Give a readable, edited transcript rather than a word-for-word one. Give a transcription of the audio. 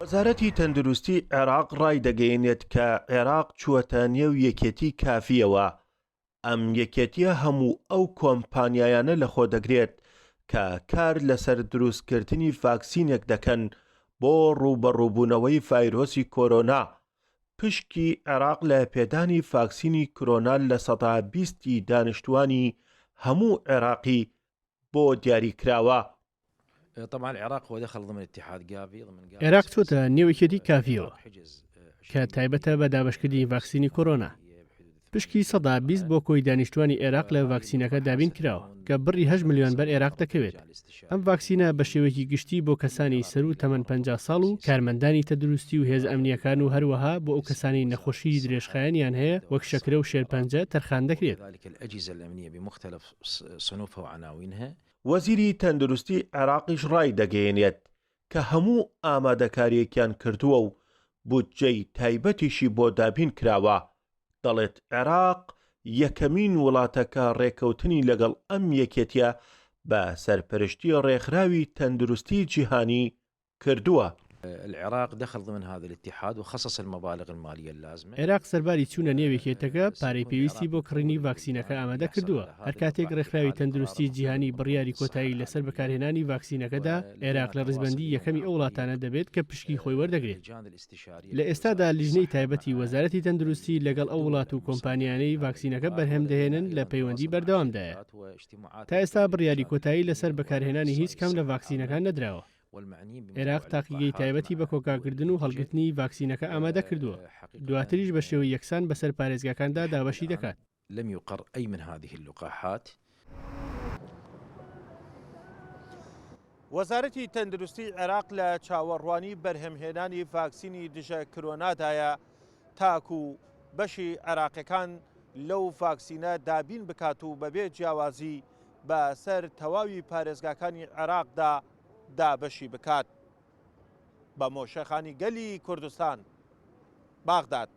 وەزارەتی تەندروستی عێراق ڕای دەگەیەنێت کە عێراق چووەتە نێو یەکێتی کافیەوە. ئەم یەکێتیە هەموو ئەو کۆمپانیایانە لەخۆ دەگرێت کە کار لەسەر دروستکردنی ڤاکسینێک دەکەن بۆ ڕوبەڕووبوونەوەی ڤایرۆسی کۆرۆنا. پشکی عێراق لە پێدانی ڤاکسینی کۆرۆنا لە 120 دانیشتوانی هەموو عێراقی بۆ دیاری کراوە. عێراق چۆتە نێوەکێتی کافیەوە کە تایبەتە بە دابشکردنی ڤاکسینی کۆرۆنا. پشکی 120 بۆ کۆی دانیشتوانی عێراق لە ڤاکسینەکە دابین کراوە کە بڕی 8 ملیۆن بەر عێراق دەکەوێت. ئەم ڤاکسینە بە شێوەیەکی گشتی بۆ کەسانی سەر و تەمەن 50 ساڵ و کارمەندانی تەندروستی و هێز ئەمنیەکان و هەروەها بۆ ئەو کەسانی نەخۆشی درێژخایەنیان هەیە وەک شەکرە و شێرپەنجە تەرخان دەکرێت. وەزیری تەندروستی عێراقیش ڕای دەگەیەنێت کە هەموو ئامادەکاریەکیان کردووە و بودجەی تایبەتیشی بۆ دابین کراوە. دەڵێت عێراق یەکەمین وڵاتەکە ڕێکەوتنی لەگەڵ ئەم یەکێتیە بە سەرپەرشتی ڕێکخراوی تەندروستی جیهانی کردووە. عێراق سەرباری چوونە نێوێکێتەکە پارەی پێویستی بۆ کڕینی ڤاکسینەکە ئامادە کردووە. هەر کاتێک ڕێکخراوی تەندروستی جیهانی بڕیاری کۆتایی لەسەر بەکارهێنانی ڤاکسینەکەدا، عێراق لە ڕیزبەندی یەکەمی ئەو وڵاتانە دەبێت کە پشکی خۆی وەردەگرێت. لە ئێستادا لیژنەی تایبەتی وەزارەتی تەندروستی لەگەڵ ئەو وڵات و کۆمپانیانەی ڤاکسینەکە بەرهەم دەهێنن لە پەیوەندی بەردەوامدایە. تا ئێستا بڕیاری کۆتایی لەسەر بەکارهێنانی هیچ کەم لە ڤاکسینەکان نەدراوە. عێراق تاقیگەی تایبەتی بە کۆکاکردن و هەڵگرتنی ڤاکسینەکە ئامادە کردووە. دواتریش بە شێوەی یەکسان بەسەر پارێزگاکاندا دابەشی دەکات. وەزارەتی تەندروستی عێراق لە چاوەڕوانی بەرهەمهێنانی ڤاکسینی دژە کۆرۆنادایە تاکو بەشی عێراقیەکان لەو ڤاکسینە دابین بکات و بەبێ جیاوازی بەسەر تەواوی پارێزگاکانی عێراقدا دابەشی بکات. بە مۆشەخانی گەلی کوردستان، باغداد.